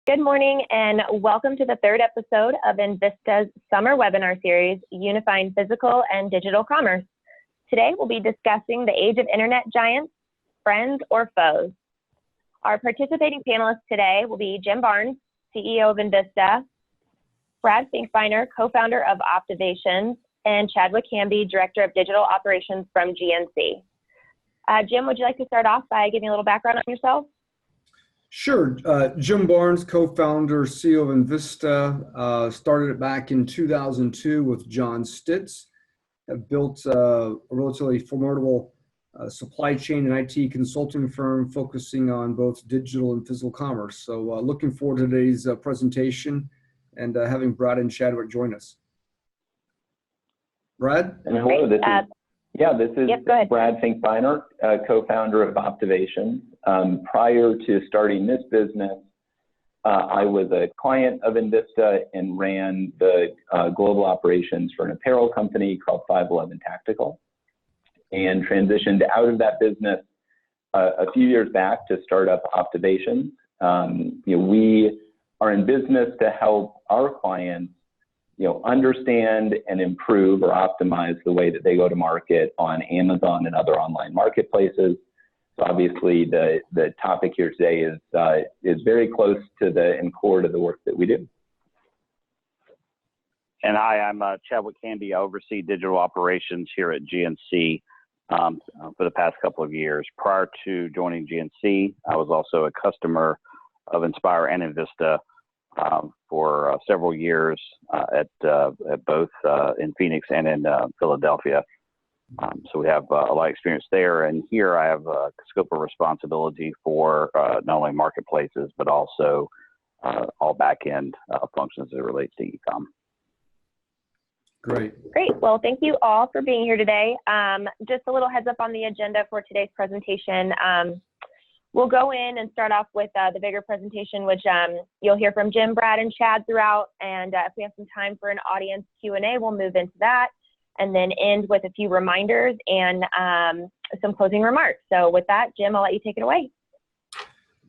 Good morning and welcome to the third episode of enVista's summer webinar series, Unifying Physical and Digital Commerce. Today we'll be discussing the age of internet giants, friends or foes. Our participating panelists today will be Jim Barnes, CEO of enVista, Brad Finkbeiner, co-founder of Optivations, and Chadwick Hamby, Director of Digital Operations from GNC. Jim, would you like to start off by giving a little background on yourself? Sure. Jim Barnes, co-founder, CEO of enVista, started it back in 2002 with John Stitz. Have built a relatively formidable supply chain and IT consulting firm focusing on both digital and physical commerce. So looking forward to today's presentation and having Brad and Chadwick join us. Brad? And hello, this is Brad Finkbeiner, co-founder of Optivations. Prior to starting this business, I was a client of enVista and ran the global operations for an apparel company called 511 Tactical, and transitioned out of that business a few years back to start up Optivations. We are in business to help our clients understand and improve or optimize the way that they go to market on Amazon and other online marketplaces. So obviously, the topic here today is very close to the core to the work that we do. And hi, I'm Chadwick Hamby. I oversee digital operations here at GNC for the past couple of years. Prior to joining GNC, I was also a customer of Inspire and enVista for several years at both in Phoenix and in Philadelphia. So we have a lot of experience there. And here I have a scope of responsibility for not only marketplaces, but also all back-end functions as it relates to e-com. Great. Well, thank you all for being here today. Just a little heads up on the agenda for today's presentation. We'll go in and start off with the bigger presentation, which you'll hear from Jim, Brad, and Chad throughout. And if we have some time for an audience Q&A, we'll move into that and then end with a few reminders and some closing remarks. So with that, Jim, I'll let you take it away.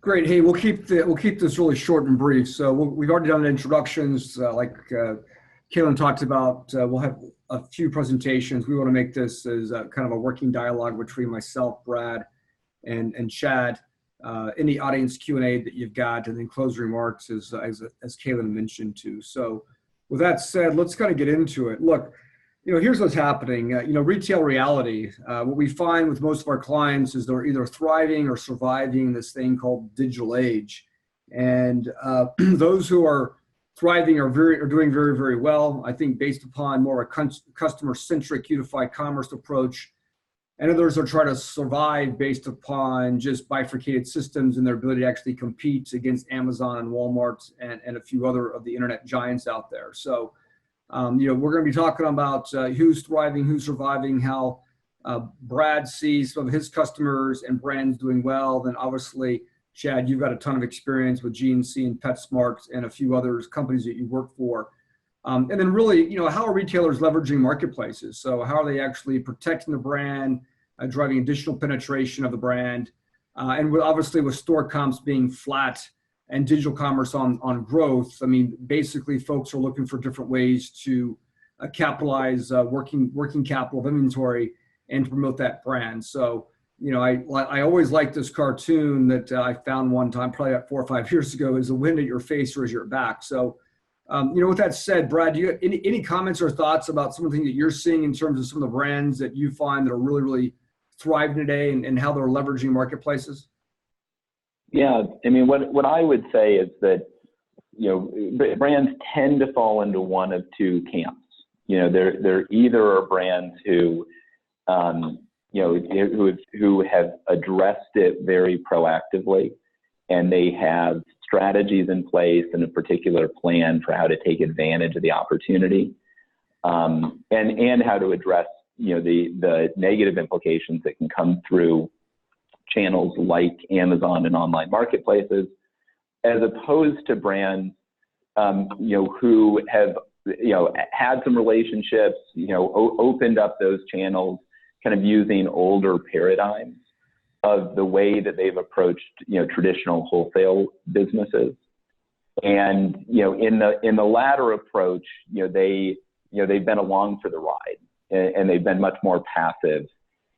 Great. Hey, we'll keep this really short and brief. So we've already done introductions, like Kaylin talked about. We'll have a few presentations. We want to make this as kind of a working dialogue between myself, Brad, and Chad. Any audience Q&A that you've got, and then closing remarks as Kaylin mentioned too. So with that said, let's kind of get into it. Look, here's what's happening. Retail reality, what we find with most of our clients is they're either thriving or surviving this thing called digital age. And those who are thriving are doing very, very well, I think, based upon more of a customer-centric unified commerce approach. And others are trying to survive based upon just bifurcated systems and their ability to actually compete against Amazon and Walmart and a few other of the internet giants out there. So, we're going to be talking about who's thriving, who's surviving, how Brad sees some of his customers and brands doing well. Then obviously, Chad, you've got a ton of experience with GNC and PetSmart and a few other companies that you work for. And then really, how are retailers leveraging marketplaces? So how are they actually protecting the brand, driving additional penetration of the brand? And obviously with store comps being flat and digital commerce on growth, I mean, basically folks are looking for different ways to capitalize working capital of inventory and to promote that brand. So, I always like this cartoon that I found one time, probably about 4 or 5 years ago, is the wind at your face or is your back. So, with that said, Brad, do you have any comments or thoughts about some of the things that you're seeing in terms of some of the brands that you find that are really, really thriving today and how they're leveraging marketplaces? Yeah, I mean, what I would say is that, brands tend to fall into one of two camps. There either are brands who have addressed it very proactively, and they have strategies in place and a particular plan for how to take advantage of the opportunity, and how to address the negative implications that can come through channels like Amazon and online marketplaces, as opposed to brands who have had some relationships, opened up those channels, kind of using older paradigms of the way that they've approached traditional wholesale businesses. And in the latter approach, they've been along for the ride, and they've been much more passive,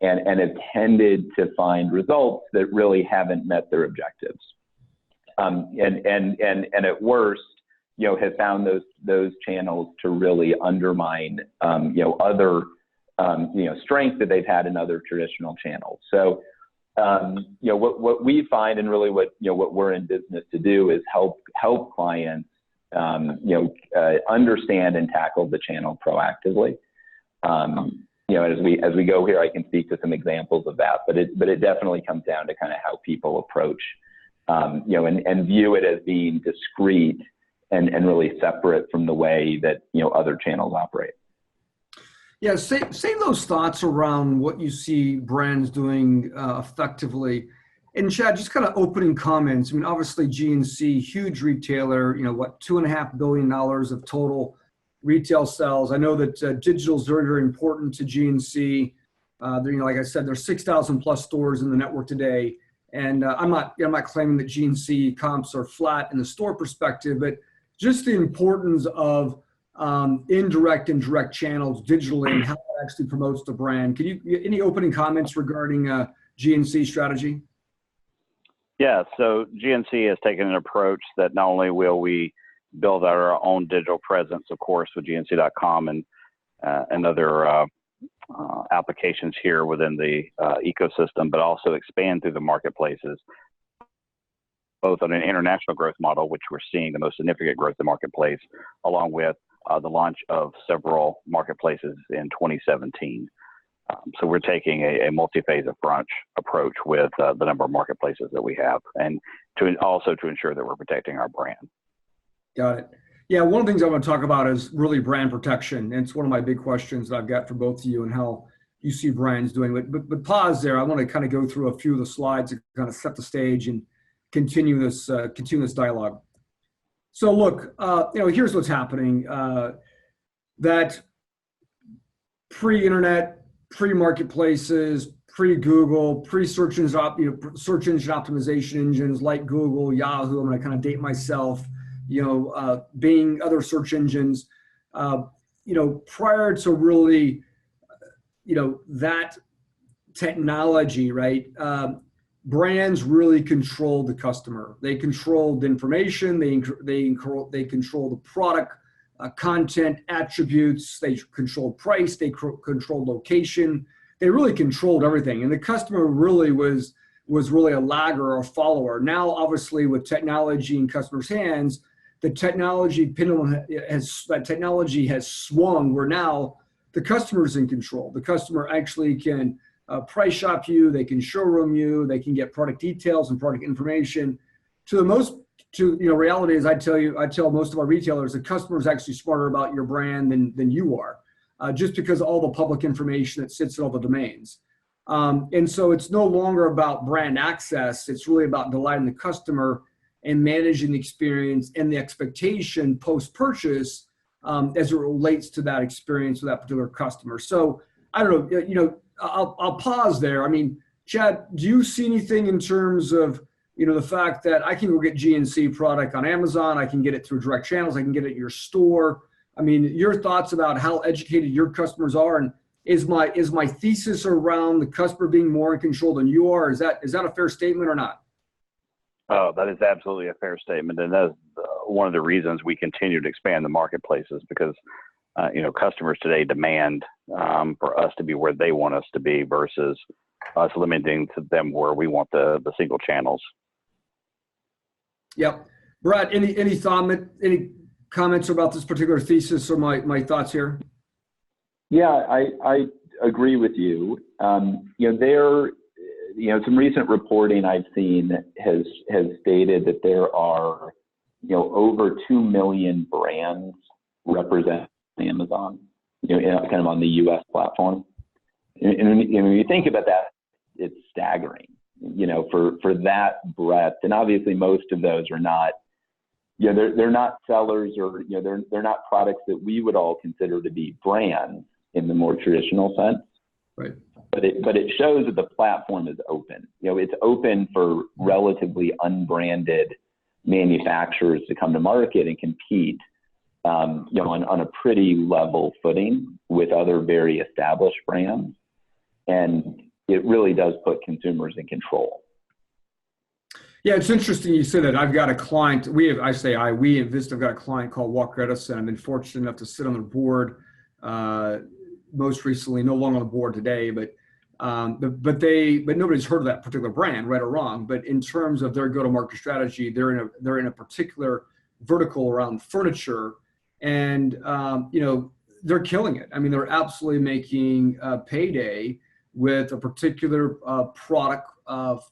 and have tended to find results that really haven't met their objectives. And at worst, have found those channels to really undermine, other, strength that they've had in other traditional channels. So, what we find, and really what we're in business to do, is help clients, understand and tackle the channel proactively. As we go here, I can speak to some examples of that, but it definitely comes down to kind of how people approach, and view it as being discrete and really separate from the way that, other channels operate. Yeah, save those thoughts around what you see brands doing effectively. And Chad, just kind of opening comments. I mean, obviously GNC, huge retailer, $2.5 billion of total retail sales. I know that digital is very, very important to GNC. Like I said, there's 6,000 plus stores in the network today. And I'm not claiming that GNC comps are flat in the store perspective, but just the importance of indirect and direct channels digitally and how it actually promotes the brand. Any opening comments regarding GNC strategy? Yeah, so GNC has taken an approach that not only will we build our own digital presence, of course, with GNC.com and other applications here within the ecosystem, but also expand through the marketplaces, both on an international growth model, which we're seeing the most significant growth in the marketplace, along with the launch of several marketplaces in 2017. So we're taking a multi-phase approach with the number of marketplaces that we have, and to ensure that we're protecting our brand. Got it. Yeah, one of the things I want to talk about is really brand protection. And it's one of my big questions that I've got for both of you and how you see brands doing it. But pause there. I want to kind of go through a few of the slides to kind of set the stage and continue this dialogue. So look, here's what's happening. That pre-internet, pre-marketplaces, pre-Google, pre-search engine search engine optimization engines like Google, Yahoo. I'm going to kind of date myself. Bing, other search engines. Prior to really, that technology, right? Brands really controlled the customer. They controlled the information. They control the product, content, attributes. They controlled price. They controlled location. They really controlled everything. And the customer really was really a lagger or a follower. Now, obviously, with technology in customers' hands, the technology pendulum has swung where now the customer is in control. The customer actually can price shop you, they can showroom you, they can get product details and product information. Reality is I tell most of our retailers the customer is actually smarter about your brand than you are, just because of all the public information that sits in all the domains. And so it's no longer about brand access. It's really about delighting the customer and managing the experience and the expectation post-purchase as it relates to that experience with that particular customer. So I don't know, I'll pause there. I mean, Chad, do you see anything in terms of, the fact that I can go get GNC product on Amazon, I can get it through direct channels, I can get it at your store? I mean, your thoughts about how educated your customers are, and is my thesis around the customer being more in control than you are? Is that a fair statement or not? Oh, that is absolutely a fair statement, and that's one of the reasons we continue to expand the marketplaces, because customers today demand for us to be where they want us to be versus us limiting to them where we want the single channels. Yep. Brad, any comments about this particular thesis or my thoughts here? Yeah, I agree with you. Some recent reporting I've seen has stated that there are, over 2 million brands representing Amazon, kind of on the U.S. platform. And when you think about that, it's staggering, for that breadth. And obviously most of those are not, they're not sellers, or, they're not products that we would all consider to be brands in the more traditional sense. Right. But it shows that the platform is open. It's open for relatively unbranded manufacturers to come to market and compete, on a pretty level footing with other very established brands. And it really does put consumers in control. Yeah, it's interesting you say that. I've got a client, we at enVista have got a client called Walker Edison. I've been fortunate enough to sit on their board, most recently, no longer on the board today, but nobody's heard of that particular brand, right or wrong. But in terms of their go-to-market strategy, they're in a particular vertical around furniture, and they're killing it. I mean, they're absolutely making payday with a particular product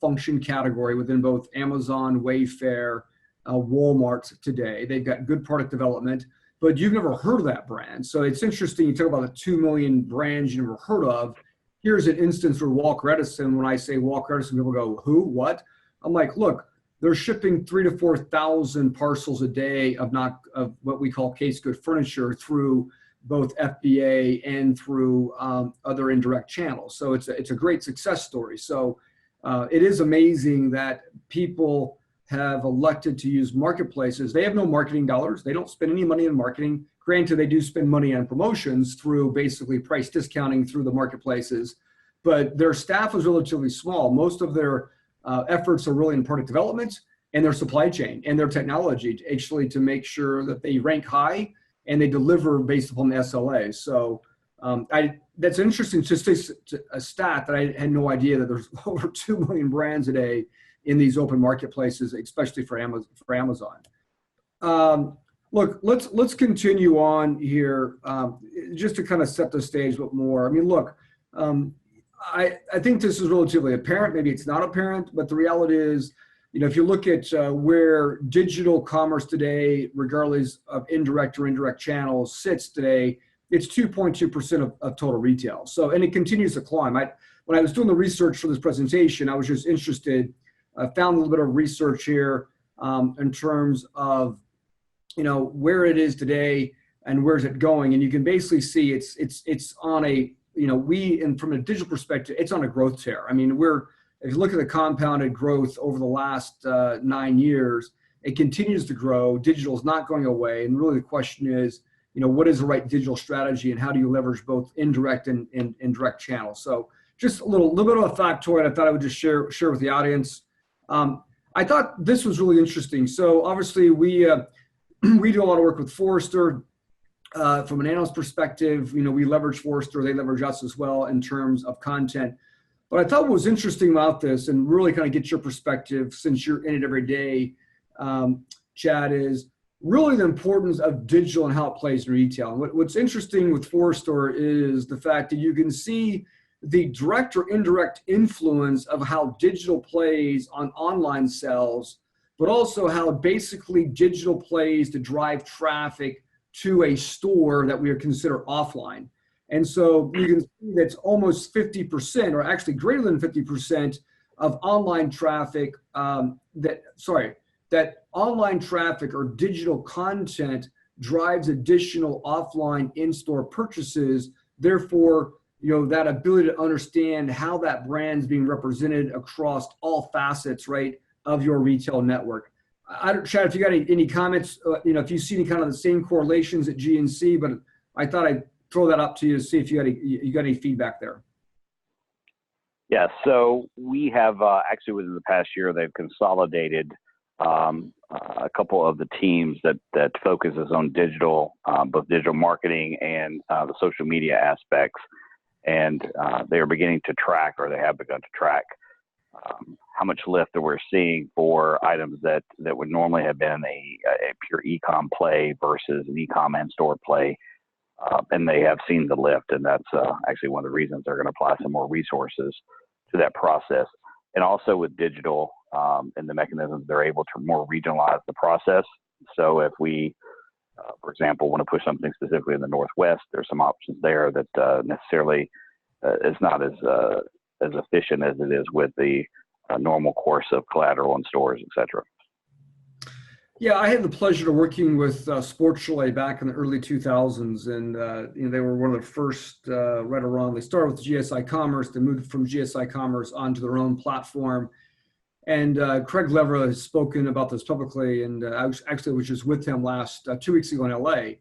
function category within both Amazon, Wayfair, Walmart today. They've got good product development, but you've never heard of that brand. So it's interesting. You talk about the 2 million brands you never heard of. Here's an instance where Walker Edison, when I say Walker Edison, people go, who, what? I'm like, look, they're shipping 3,000 to 4,000 parcels a day of what we call case good furniture through both FBA and through other indirect channels. So it's a great success story. So it is amazing that people have elected to use marketplaces. They have no marketing dollars. They don't spend any money on marketing. Granted, they do spend money on promotions through basically price discounting through the marketplaces, but their staff is relatively small. Most of their efforts are really in product development and their supply chain and their technology to make sure that they rank high and they deliver based upon the SLA. So that's an interesting a stat that I had no idea that there's over 2 million brands a day in these open marketplaces, especially for Amazon. Look, let's continue on here just to kind of set the stage a bit more. I mean, look, I think this is relatively apparent. Maybe it's not apparent, but the reality is, if you look at where digital commerce today, regardless of indirect or indirect channels, sits today, it's 2.2% of total retail. So, and it continues to climb. When I was doing the research for this presentation, I was just interested. I found a little bit of research here in terms of, where it is today and where's it going. And you can basically see it's on a, and from a digital perspective, it's on a growth tear. I mean, if you look at the compounded growth over the last 9 years, it continues to grow. Digital is not going away. And really the question is, what is the right digital strategy and how do you leverage both indirect and direct channels? So just a little bit of a factoid I thought I would just share with the audience. I thought this was really interesting. So obviously we do a lot of work with Forrester. From an analyst perspective, we leverage Forrester, they leverage us as well in terms of content. But I thought what was interesting about this, and really kind of get your perspective since you're in it every day, Chad, is really the importance of digital and how it plays in retail. And what's interesting with Forrester is the fact that you can see the direct or indirect influence of how digital plays on online sales, but also how basically digital plays to drive traffic to a store that we would consider offline. And so you can see that's almost 50%, or actually greater than 50% of online traffic, that online traffic or digital content drives additional offline in-store purchases. Therefore, that ability to understand how that brand's being represented across all facets, right, of your retail network. Chad, if you got any comments, if you see any kind of the same correlations at GNC, but I thought I'd throw that up to you to see if you got any feedback there. Yeah, so we have actually within the past year, they've consolidated a couple of the teams that focuses on digital, both digital marketing and the social media aspects. And they are beginning to track, or they have begun to track, how much lift that we're seeing for items that would normally have been a pure e-com play versus an e-com and store play. And they have seen the lift, and that's actually one of the reasons they're going to apply some more resources to that process. And also with digital and the mechanisms, they're able to more regionalize the process. So if we, for example, want to push something specifically in the Northwest, there's some options there that necessarily is not as efficient as it is with the normal course of collateral in stores, et cetera. Yeah, I had the pleasure of working with Sports Chalet back in the early 2000s, and they were one of the first right around. They started with GSI Commerce, they moved from GSI Commerce onto their own platform, And Craig Levera has spoken about this publicly, and I was just with him last 2 weeks ago in LA.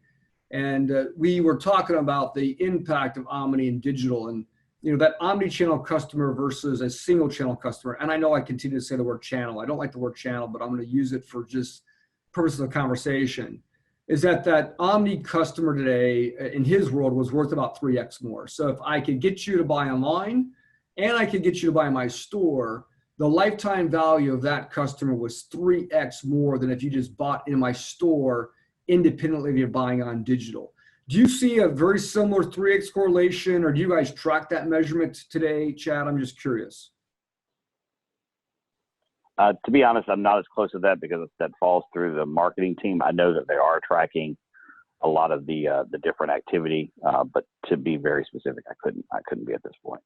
And we were talking about the impact of omni and digital, and that omni-channel customer versus a single channel customer. And I know I continue to say the word channel. I don't like the word channel, but I'm going to use it for just purposes of the conversation. Is that omni customer today in his world was worth about 3x more. So if I could get you to buy online and I could get you to buy in my store, the lifetime value of that customer was 3x more than if you just bought in my store independently of your buying on digital. Do you see a very similar 3x correlation, or do you guys track that measurement today, Chad? I'm just curious. To be honest, I'm not as close to that because that falls through the marketing team. I know that they are tracking a lot of the different activity, but to be very specific, I couldn't be at this point.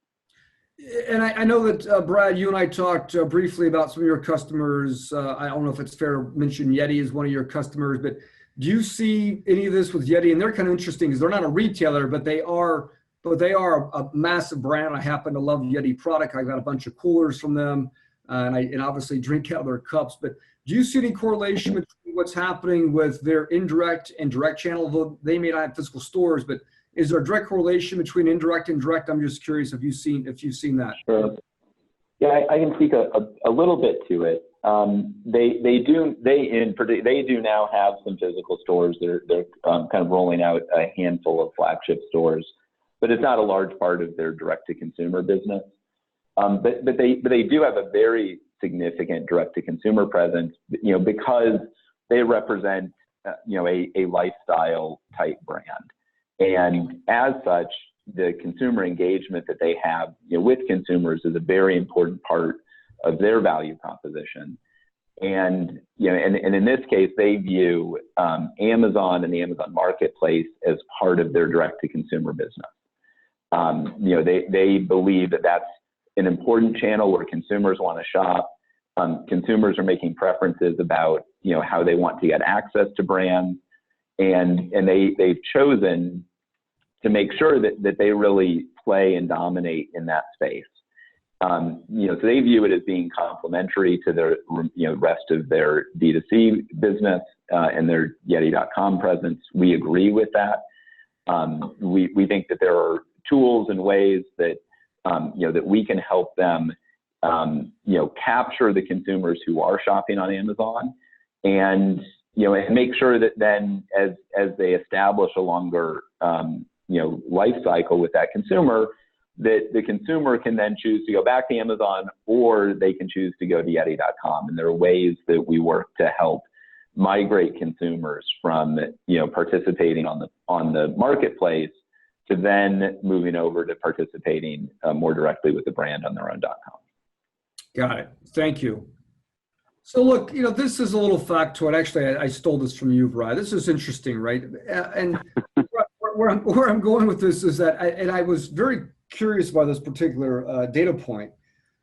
And I know that, Brad, you and I talked briefly about some of your customers. I don't know if it's fair to mention Yeti as one of your customers, but do you see any of this with Yeti? And they're kind of interesting because they're not a retailer, but they are a massive brand. I happen to love Yeti product. I got a bunch of coolers from them, and obviously drink out of their cups. But do you see any correlation between what's happening with their indirect and direct channel? Though they may not have physical stores, but is there a direct correlation between indirect and direct? I'm just curious if you've seen that. Sure. Yeah, I can speak a little bit to it. They do now have some physical stores. They're kind of rolling out a handful of flagship stores, but it's not a large part of their direct-to-consumer business. But they do have a very significant direct-to-consumer presence, because they represent a lifestyle type brand. And as such, the consumer engagement that they have with consumers is a very important part of their value proposition. And in this case, they view Amazon and the Amazon Marketplace as part of their direct-to-consumer business. They believe that that's an important channel where consumers want to shop. Consumers are making preferences about how they want to get access to brands. And they've chosen to make sure that they really play and dominate in that space. So they view it as being complementary to their rest of their D2C business and their Yeti.com presence. We agree with that. We think that there are tools and ways that that we can help them capture the consumers who are shopping on Amazon, and make sure that then as they establish a longer life cycle with that consumer, that the consumer can then choose to go back to Amazon, or they can choose to go to Yeti.com. And there are ways that we work to help migrate consumers from participating on the marketplace to then moving over to participating more directly with the brand on their own.com. Got it. Thank you. So look, this is a little factoid. Actually, I stole this from you, Brad. This is interesting, right? And where I'm going with this is that, I was very curious by this particular data point,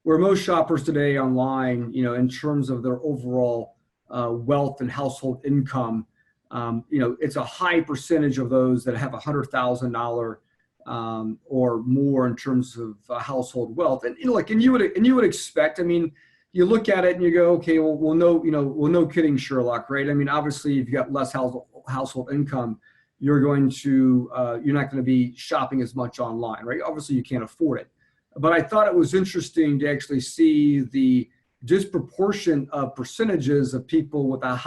where most shoppers today online, in terms of their overall wealth and household income, it's a high percentage of those that have $100,000 or more in terms of household wealth. And you would expect. I mean, you look at it and you go, okay, well, no kidding, Sherlock, right? I mean, obviously, if you've got less household income, you're not going to be shopping as much online, right? Obviously, you can't afford it. But I thought it was interesting to actually see the disproportion of percentages of people with a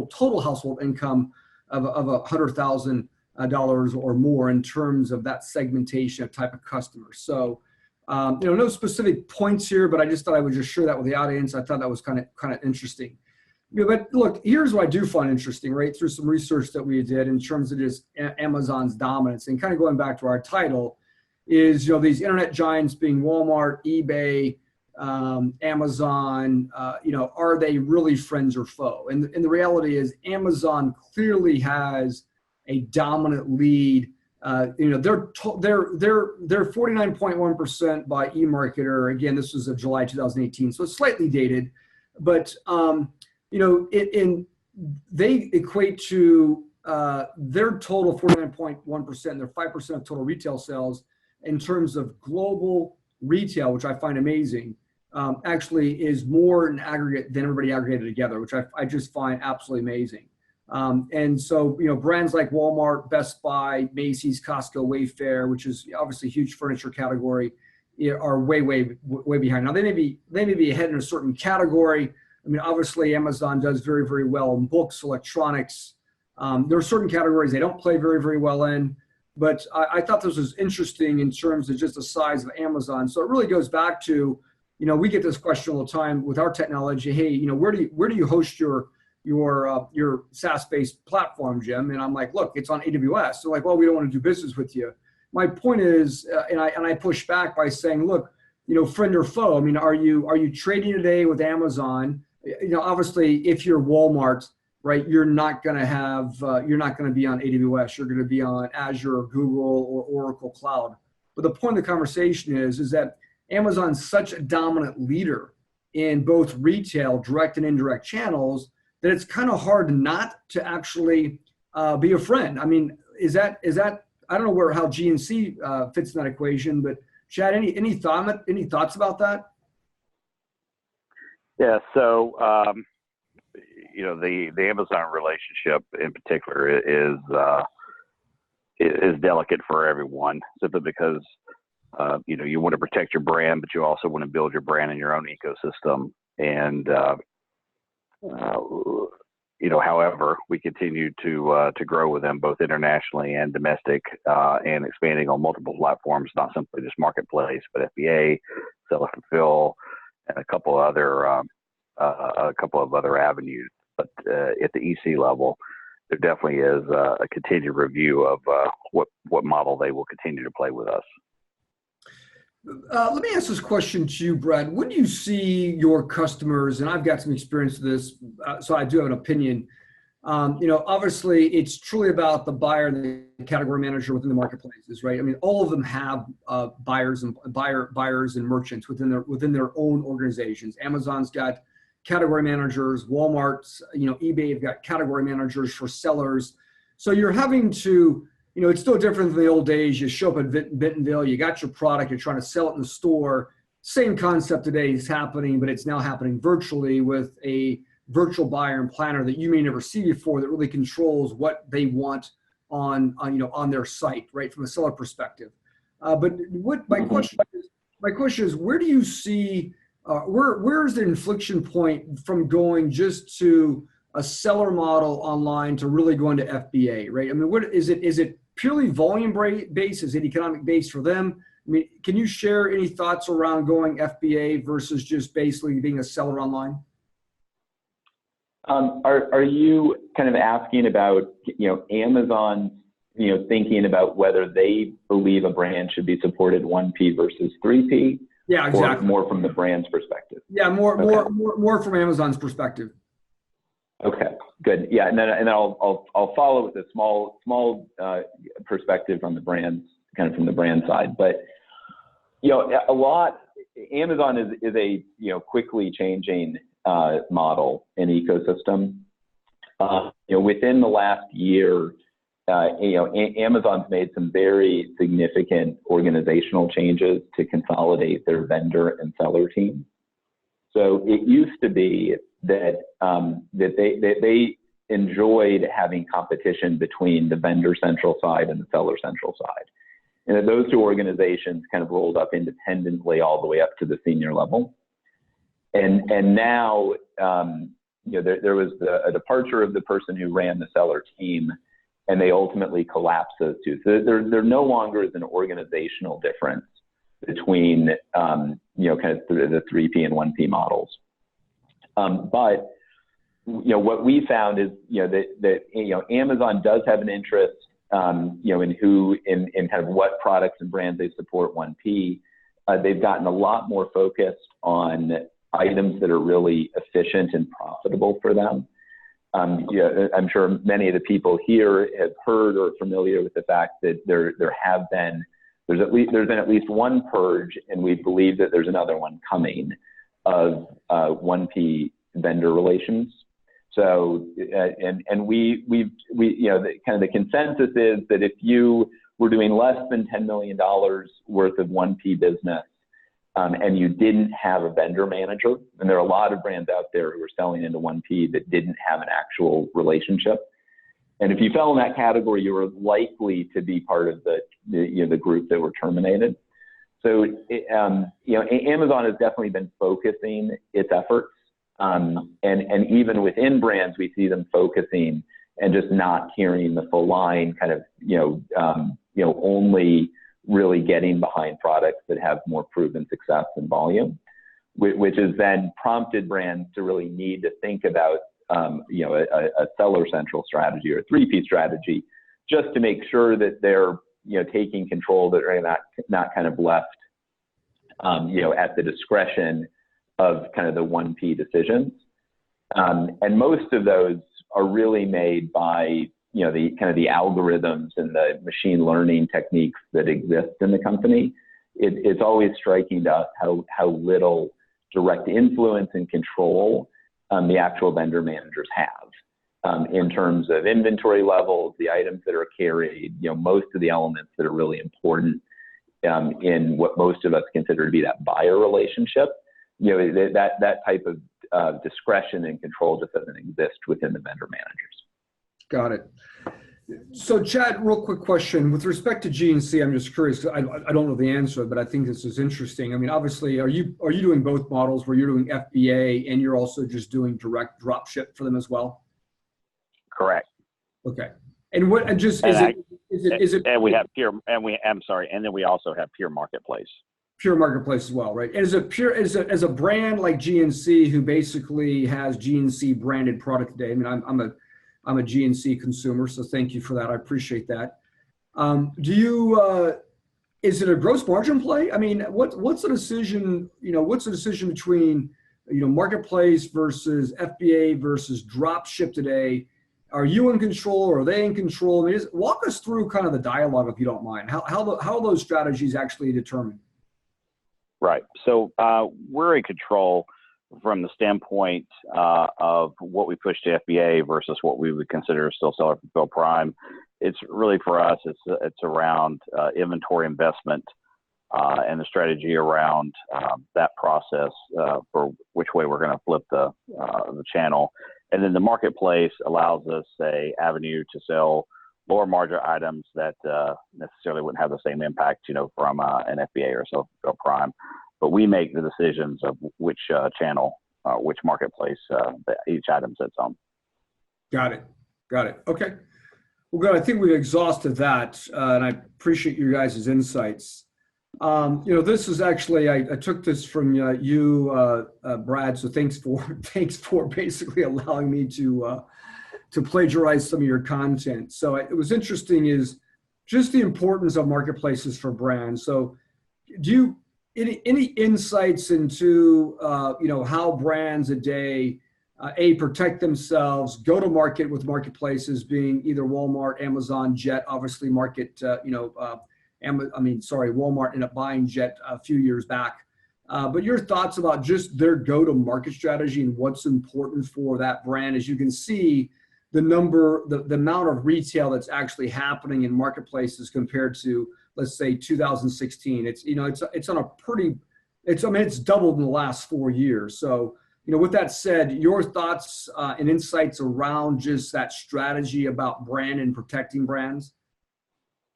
total household income of $100,000 or more in terms of that segmentation of type of customer. So, no specific points here, but I just thought I would just share that with the audience. I thought that was kind of interesting. But look, here's what I do find interesting, right? Through some research that we did in terms of just Amazon's dominance, and kind of going back to our title, is these internet giants being Walmart, eBay, Amazon. Are they really friends or foe? And the reality is, Amazon clearly has a dominant lead. They're 49.1% by eMarketer. Again, this was of July 2018, so it's slightly dated, but they equate to their total 49.1%. They're 5% of total retail sales in terms of global retail, which I find amazing. actually is more in aggregate than everybody aggregated together, which I just find absolutely amazing. And so, brands like Walmart, Best Buy, Macy's, Costco, Wayfair, which is obviously a huge furniture category, are way behind. Now they may be ahead in a certain category. I mean, obviously Amazon does very, very well in books, electronics. There are certain categories they don't play very, very well in. But I thought this was interesting in terms of just the size of Amazon. So it really goes back to, we get this question all the time with our technology. Hey, where do you host your SaaS-based platform, Jim? And I'm like, look, it's on AWS. They're like, well, we don't want to do business with you. My point is, and I push back by saying, look, friend or foe. I mean, are you trading today with Amazon? Obviously, if you're Walmart, right, you're not going to be on AWS. You're going to be on Azure, or Google, or Oracle Cloud. But the point of the conversation is that Amazon's such a dominant leader in both retail, direct and indirect channels, that it's kind of hard not to actually be a friend. I mean, is that I don't know how GNC fits in that equation, but Chad, any thoughts about that? Yeah. So, the Amazon relationship in particular is delicate for everyone, simply because you want to protect your brand, but you also want to build your brand in your own ecosystem. And however, we continue to grow with them both internationally and domestic, and expanding on multiple platforms, not simply just marketplace, but FBA, Seller Fulfill, and a couple of other avenues. But at the EC level, there definitely is a continued review of what model they will continue to play with us. Let me ask this question to you, Brad. When you see your customers, and I've got some experience with this, so I do have an opinion. Obviously, it's truly about the buyer and the category manager within the marketplaces, right? I mean, all of them have buyers and merchants within their own organizations. Amazon's got category managers, Walmart's, eBay have got category managers for sellers. So you're having to, it's still different than the old days. You show up at Bentonville, you got your product, you're trying to sell it in the store. Same concept today is happening, but it's now happening virtually with a virtual buyer and planner that you may never see before, that really controls what they want on their site, right, from a seller perspective. But what my question is, where do you see where's the inflection point from going just to a seller model online to really going to FBA, right? I mean, what is it? Is it purely volume based? Is it economic based for them? I mean, can you share any thoughts around going FBA versus just basically being a seller online? Are you kind of asking about, Amazon, thinking about whether they believe a brand should be supported 1P versus 3P? Yeah, exactly. Or more from the brand's perspective? Yeah, more from Amazon's perspective. Okay, good. Yeah, and then I'll follow with a small perspective from the brands, kind of from the brand side. But Amazon is a quickly changing model and ecosystem. Within the last year, Amazon's made some very significant organizational changes to consolidate their vendor and seller teams. So it used to be that they enjoyed having competition between the vendor central side and the seller central side, and that those two organizations kind of rolled up independently all the way up to the senior level. And now there was a departure of the person who ran the seller team, and they ultimately collapsed those two. So there no longer is an organizational difference between kind of the 3P and 1P models. But what we found is that Amazon does have an interest in kind of what products and brands they support 1P. They've gotten a lot more focused on items that are really efficient and profitable for them. I'm sure many of the people here have heard or are familiar with the fact that there's been at least one purge, and we believe that there's another one coming, of 1P vendor relations. So, and we kind of the consensus is that if you were doing less than $10 million worth of 1P business, and you didn't have a vendor manager, and there are a lot of brands out there who are selling into 1P that didn't have an actual relationship. And if you fell in that category, you were likely to be part of the group that were terminated. So, Amazon has definitely been focusing its efforts, and even within brands, we see them focusing and just not carrying the full line, kind of, only really getting behind products that have more proven success and volume, which has then prompted brands to really need to think about, a seller central strategy or a 3P strategy, just to make sure that they're, taking control, that are not kind of left, at the discretion of kind of the 1P decisions. And most of those are really made by, the kind of the algorithms and the machine learning techniques that exist in the company. It's always striking to us how little direct influence and control the actual vendor managers have in terms of inventory levels, the items that are carried, most of the elements that are really important in what most of us consider to be that buyer relationship. That type of discretion and control just doesn't exist within the vendor managers. Got it. So Chad, real quick question. With respect to GNC, I'm just curious, I don't know the answer, but I think this is interesting. I mean, obviously, are you doing both models where you're doing FBA and you're also just doing direct drop ship for them as well? Correct. Okay. And what, and just, is it, and we have pure, and then we also have pure marketplace. Pure marketplace as well, right? And is it pure, as a brand like GNC who basically has GNC branded product today? I mean, I'm a GNC consumer, so thank you for that. I appreciate that. Is it a gross margin play? I mean, what's the decision, what's the decision between, marketplace versus FBA versus drop ship today? Are you in control or are they in control? I mean, walk us through kind of the dialogue, if you don't mind. How those strategies actually determined? Right. So we're in control from the standpoint of what we push to FBA versus what we would consider still seller fulfill prime. It's really, for us, it's around inventory investment and the strategy around that process for which way we're going to flip the channel. And then the marketplace allows us a avenue to sell lower margin items that necessarily wouldn't have the same impact, from an FBA or seller fulfill prime. But we make the decisions of which channel, which marketplace that each item sits on. Got it. Okay. Well, good. I think we've exhausted that, and I appreciate you guys' insights. This is actually, I took this from you, Brad. So thanks for basically allowing me to plagiarize some of your content. So it was interesting is just the importance of marketplaces for brands. So do you, any insights into, how brands today, protect themselves, go to market with marketplaces being either Walmart, Amazon, Jet, obviously Walmart ended up buying Jet a few years back. But your thoughts about just their go-to-market strategy and what's important for that brand. As you can see, the amount of retail that's actually happening in marketplaces compared to, let's say, 2016. It's doubled in the last 4 years. So, with that said, your thoughts and insights around just that strategy about brand and protecting brands?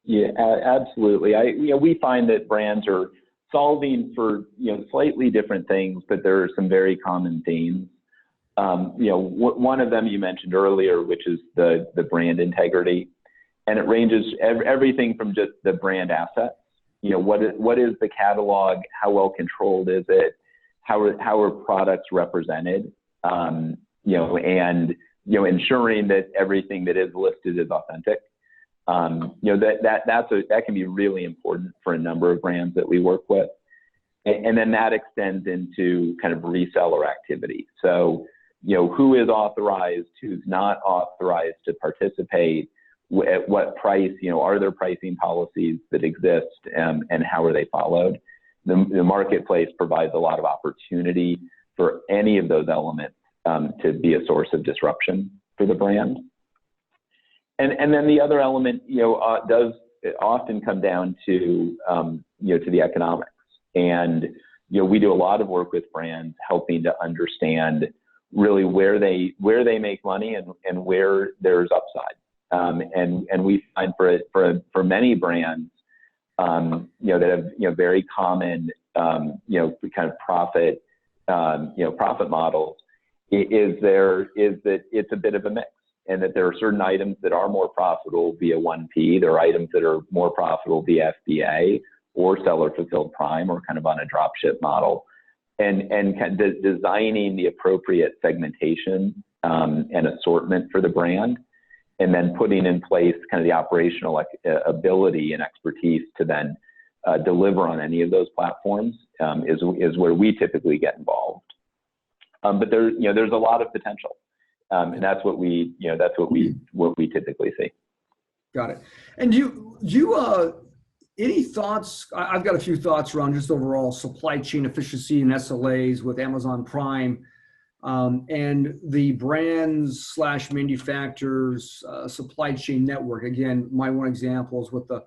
Yeah, absolutely. We find that brands are solving for, slightly different things, but there are some very common themes. One of them you mentioned earlier, which is the brand integrity. And it ranges everything from just the brand assets. What is the catalog? How well controlled is it? How are products represented? And ensuring that everything that is listed is authentic. That can be really important for a number of brands that we work with. And then that extends into kind of reseller activity. So, who is authorized, who's not authorized to participate, at what price, are there pricing policies that exist, and how are they followed? The marketplace provides a lot of opportunity for any of those elements to be a source of disruption for the brand. And then the other element, does often come down to, to the economics. And, we do a lot of work with brands, helping to understand really where they make money and where there's upside. And we find for many brands, that have very common, kind of profit models, is that it's a bit of a mix, and that there are certain items that are more profitable via 1P. There are items that are more profitable via FBA or seller fulfilled prime, or kind of on a drop ship model, and kind of designing the appropriate segmentation and assortment for the brand, and then putting in place kind of the operational ability and expertise to then deliver on any of those platforms is where we typically get involved. But there's a lot of potential, and that's what we typically see. Got it. And you any thoughts? I've got a few thoughts around just overall supply chain efficiency and SLAs with Amazon Prime. And the brands / manufacturers supply chain network. Again, my one example is with the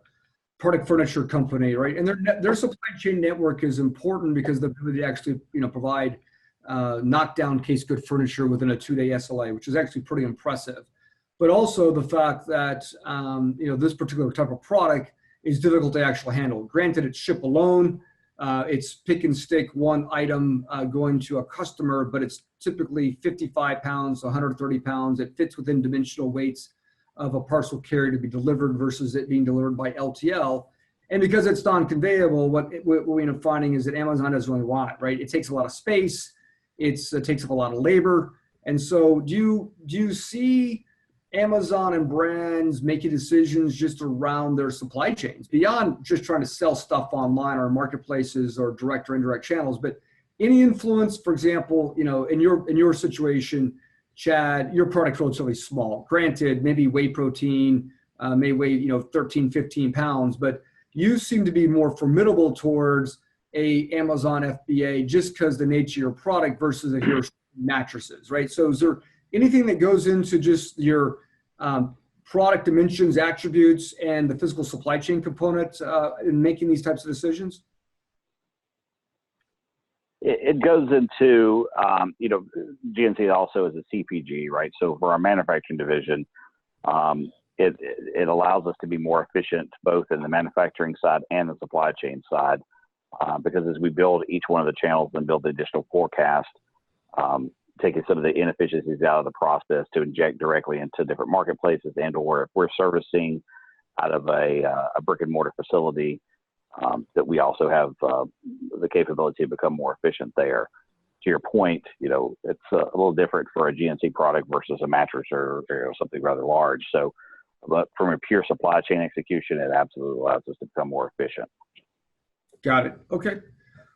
product furniture company, right? And their supply chain network is important because the ability to actually provide knockdown case good furniture within a 2-day SLA, which is actually pretty impressive. But also the fact that this particular type of product is difficult to actually handle. Granted, it's ship alone. It's pick and stick one item going to a customer, but it's typically 55 pounds, 130 pounds. It fits within dimensional weights of a parcel carrier to be delivered versus it being delivered by LTL. And because it's non-conveyable, what we end up finding is that Amazon doesn't really want it, right? It takes a lot of space. It takes up a lot of labor. And so do you see Amazon and brands making decisions just around their supply chains beyond just trying to sell stuff online or marketplaces or direct or indirect channels, but any influence, for example, in your situation, Chad, your product's relatively small. Granted, maybe whey protein may weigh 13, 15 pounds, but you seem to be more formidable towards a Amazon FBA just because the nature of your product versus if you're mattresses, right? So is there anything that goes into just your product dimensions, attributes, and the physical supply chain component in making these types of decisions? It goes into, GNC also is a CPG, right? So for our manufacturing division, it allows us to be more efficient both in the manufacturing side and the supply chain side, because as we build each one of the channels and build the additional forecast, taking some of the inefficiencies out of the process to inject directly into different marketplaces, and or if we're servicing out of a brick and mortar facility, that we also have the capability to become more efficient there. To your point, it's a little different for a GNC product versus a mattress or something rather large. So, but from a pure supply chain execution, it absolutely allows us to become more efficient. Got it. Okay.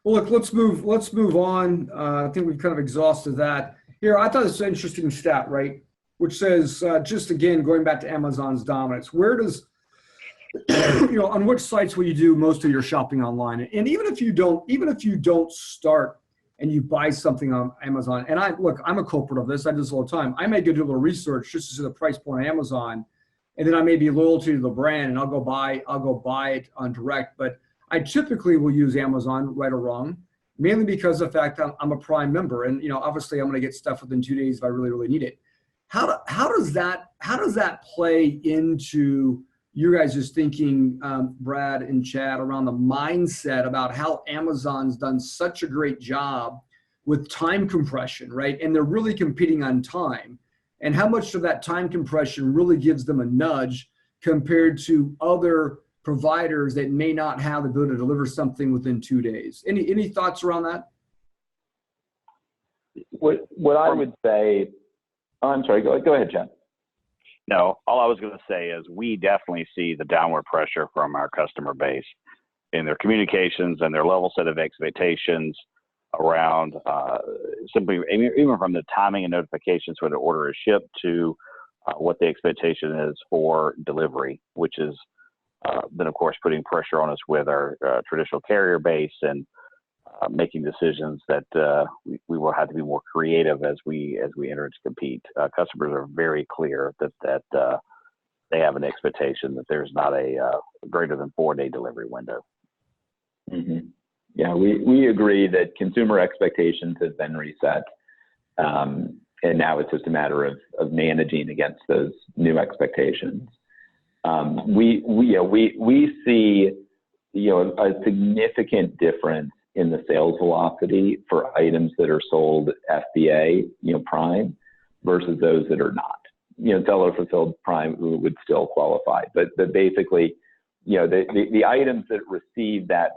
Well, look, let's move on. I think we've kind of exhausted that. Here, I thought it's an interesting stat, right? Which says, just again, going back to Amazon's dominance, where does, on which sites will you do most of your shopping online? And even if you don't start and you buy something on Amazon, and I'm a culprit of this. I do this all the time. I may go do a little research just to see the price point on Amazon, and then I may be loyal to the brand, and I'll go buy it on direct. But I typically will use Amazon, right or wrong, mainly because of the fact that I'm a Prime member, and obviously I'm going to get stuff within 2 days if I really, really need it. How does that play into you guys' thinking, Brad and Chad, around the mindset about how Amazon's done such a great job with time compression, right? And they're really competing on time, and how much of that time compression really gives them a nudge compared to other providers that may not have the ability to deliver something within 2 days. Any thoughts around that? What I would say, I'm sorry, go ahead, Chad. No, all I was going to say is we definitely see the downward pressure from our customer base in their communications and their level set of expectations around simply, even from the timing and notifications where the order is shipped to what the expectation is for delivery, which is then of course putting pressure on us with our traditional carrier base and making decisions that we will have to be more creative as we enter to compete. Customers are very clear that they have an expectation that there's not a greater than 4-day delivery window. Mm-hmm. Yeah, we agree that consumer expectations have been reset. And now it's just a matter of managing against those new expectations. We see, a significant difference in the sales velocity for items that are sold FBA, Prime, versus those that are not. Seller fulfilled Prime would still qualify, but basically, the items that receive that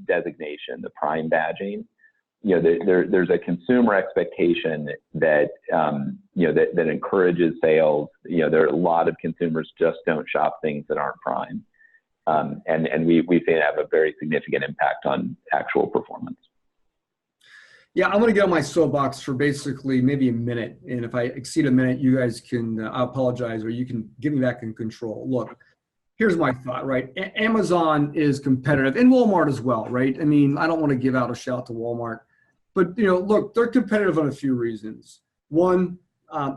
designation, the Prime badging, there's a consumer expectation that that encourages sales. There are a lot of consumers just don't shop things that aren't Prime, and we see it have a very significant impact on actual performance. Yeah, I'm going to get on my soapbox for basically maybe a minute, and if I exceed a minute, you guys can I apologize, or you can get me back in control. Look, here's my thought, right? Amazon is competitive, and Walmart as well, right? I mean, I don't want to give out a shout to Walmart, but look, they're competitive on a few reasons. One,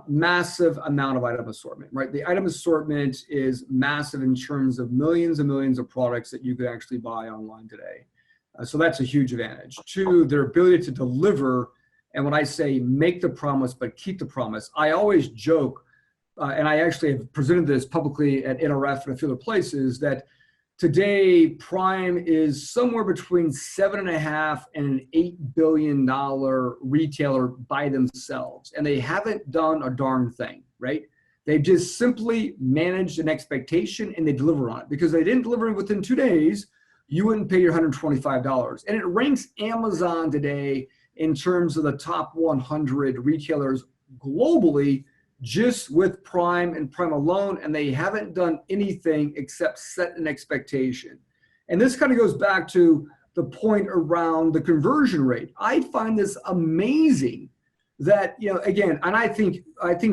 massive amount of item assortment, right? The item assortment is massive in terms of millions and millions of products that you could actually buy online today. So that's a huge advantage. Two, their ability to deliver, and when I say make the promise but keep the promise, I always joke, and I actually have presented this publicly at NRF and a few other places, that today Prime is somewhere between $7.5 and an $8 billion retailer by themselves, and they haven't done a darn thing, right? They've just simply managed an expectation and they deliver on it, because they didn't deliver it within 2 days. You wouldn't pay your $125. And it ranks Amazon today in terms of the top 100 retailers globally, just with Prime and Prime alone, and they haven't done anything except set an expectation. And this kind of goes back to the point around the conversion rate. I find this amazing that, again, and I think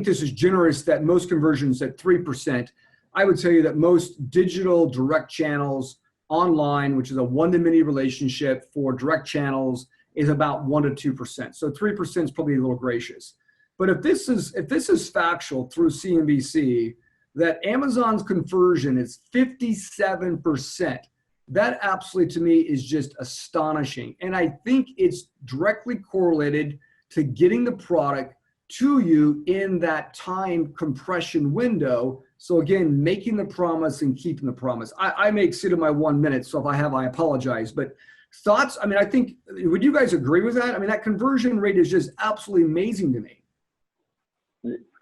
this is generous that most conversions at 3%. I would tell you that most digital direct channels online, which is a one-to-many relationship for direct channels, is about 1 to 2%. So 3% is probably a little gracious. But if this is factual through CNBC, that Amazon's conversion is 57%, that absolutely to me is just astonishing. And I think it's directly correlated to getting the product to you in that time compression window. So again, making the promise and keeping the promise. I may exceed my 1 minute, so if I have, I apologize. But thoughts? I mean, I think, would you guys agree with that? I mean, that conversion rate is just absolutely amazing to me.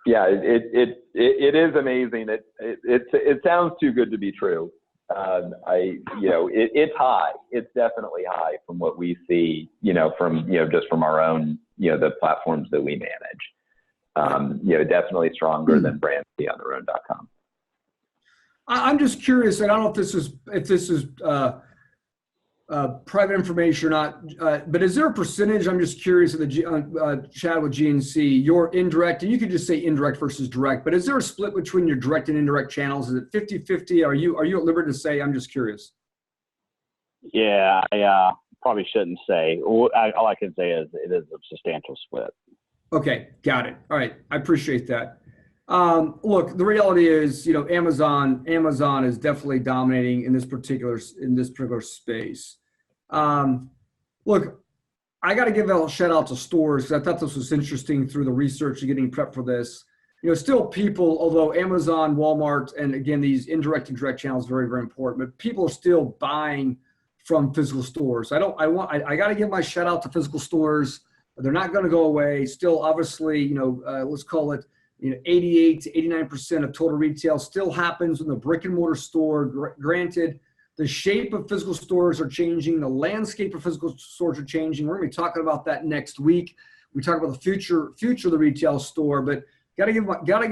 Yeah, it is amazing. It sounds too good to be true. It's high. It's definitely high from what we see, from just from our own, the platforms that we manage. Definitely stronger than brandy on their own.com. I'm just curious, and I don't know if this is private information or not, but is there a percentage, I'm just curious, of the chat with GNC, your indirect, and you could just say indirect versus direct, but is there a split between your direct and indirect channels? Is it 50-50? Are you at liberty to say? I'm just curious. Yeah, I probably shouldn't say. All I can say is it is a substantial split. Okay, got it. All right, I appreciate that. Look, the reality is, Amazon is definitely dominating in this particular space. Look, I got to give a shout out to stores, because I thought this was interesting through the research and getting prepped for this. Still people, although Amazon, Walmart, and again, these indirect and direct channels are very, very important, but people are still buying from physical stores. I got to give my shout out to physical stores. They're not going to go away. Still, obviously, let's call it, 88 to 89% of total retail still happens in the brick and mortar store. Granted, the shape of physical stores are changing. The landscape of physical stores are changing. We're going to be talking about that next week. We talk about the future of the retail store, but gotta give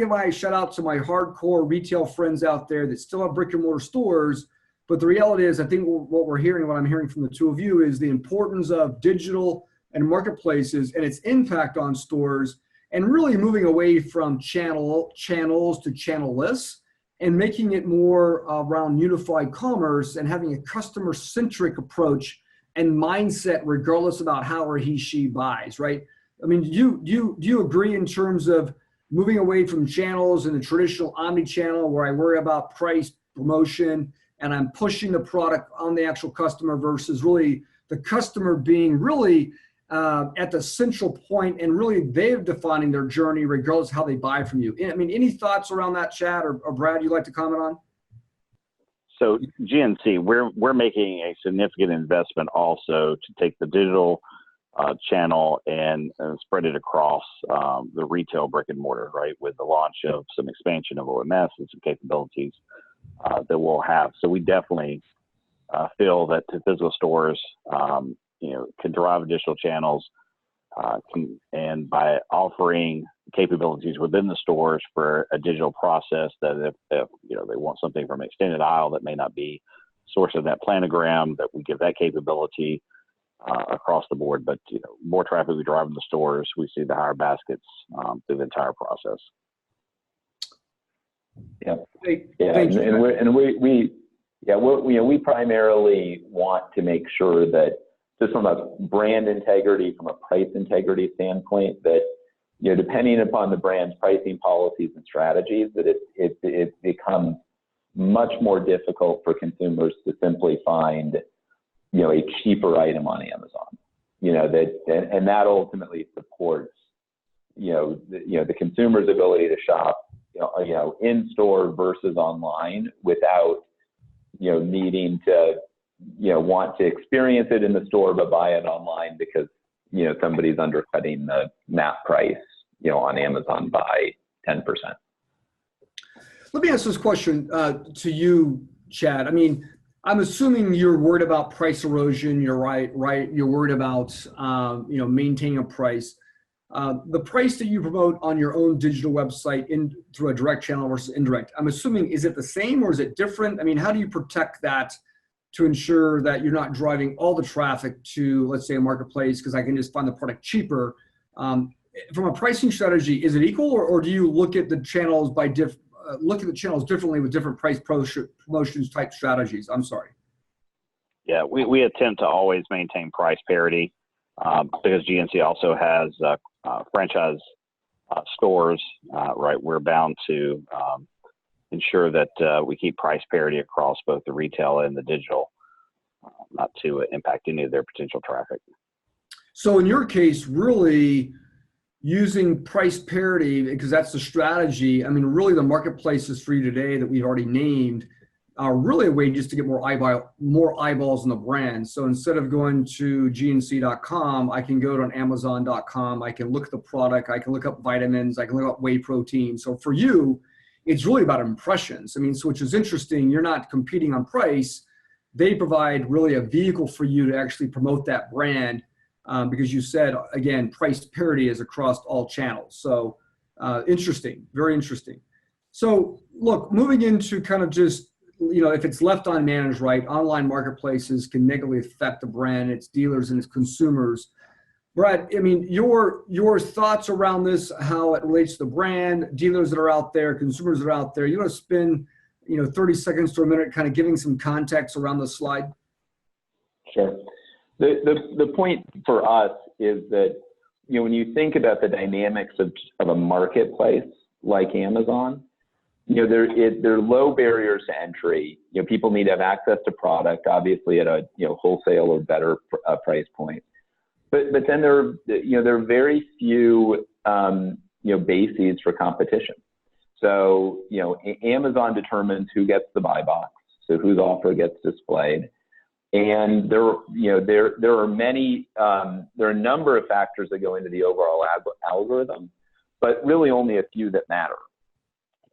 my shout out to my hardcore retail friends out there that still have brick and mortar stores. But the reality is, I think what I'm hearing from the two of you is the importance of digital and marketplaces and its impact on stores, and really moving away from channels to channel-less and making it more around unified commerce and having a customer-centric approach and mindset regardless about how or she buys, right? I mean, do you agree in terms of moving away from channels and the traditional omni-channel where I worry about price, promotion, and I'm pushing the product on the actual customer versus really the customer being really at the central point, and really they're defining their journey regardless of how they buy from you. I mean, any thoughts around that, Chad or Brad, you'd like to comment on? So GNC, we're making a significant investment also to take the digital channel and spread it across the retail brick and mortar, right? With the launch of some expansion of OMS and some capabilities that we'll have. So we definitely feel that the physical stores, can drive additional channels, and by offering capabilities within the stores for a digital process, that if they want something from extended aisle that may not be source of that planogram, that we give that capability across the board. But more traffic we drive in the stores, we see the higher baskets through the entire process. Yeah, we primarily want to make sure that, just from a brand integrity, from a price integrity standpoint, that depending upon the brand's pricing policies and strategies, that it becomes much more difficult for consumers to simply find a cheaper item on Amazon. That ultimately supports the consumer's ability to shop in store versus online without needing to want to experience it in the store but buy it online because somebody's undercutting the MAP price on Amazon by 10%. Let me ask this question to you, Chad. I mean, I'm assuming you're worried about price erosion. You're right. You're worried about maintaining a price. The price that you promote on your own digital website through a direct channel versus indirect, I'm assuming, is it the same or is it different? I mean, how do you protect that to ensure that you're not driving all the traffic to, let's say, a marketplace because I can just find the product cheaper? From a pricing strategy, is it equal, or do you look at the channels differently with different price promotions type strategies? I'm sorry. Yeah, we attempt to always maintain price parity because GNC also has franchise stores, right? We're bound to ensure that we keep price parity across both the retail and the digital, not to impact any of their potential traffic. So in your case, really using price parity, because that's the strategy. I mean, really the marketplaces for you today that we've already named are really a way just to get more eyeballs on the brand. So instead of going to gnc.com, I can go to amazon.com. I can look at the product. I can look up vitamins. I can look up whey protein. So for you, it's really about impressions. I mean, so which is interesting. You're not competing on price. They provide really a vehicle for you to actually promote that brand because you said, again, price parity is across all channels. So interesting, very interesting. So look, moving into kind of just, if it's left unmanaged, right, online marketplaces can negatively affect the brand, its dealers and its consumers. Brad, I mean, your thoughts around this, how it relates to the brand, dealers that are out there, consumers that are out there. You want to spend, 30 seconds to a minute kind of giving some context around the slide? Sure. The point for us is that, when you think about the dynamics of a marketplace like Amazon, there are low barriers to entry. People need to have access to product, obviously at a wholesale or better price point. But then there are very few bases for competition. So Amazon determines who gets the buy box, so whose offer gets displayed, and there are a number of factors that go into the overall algorithm, but really only a few that matter.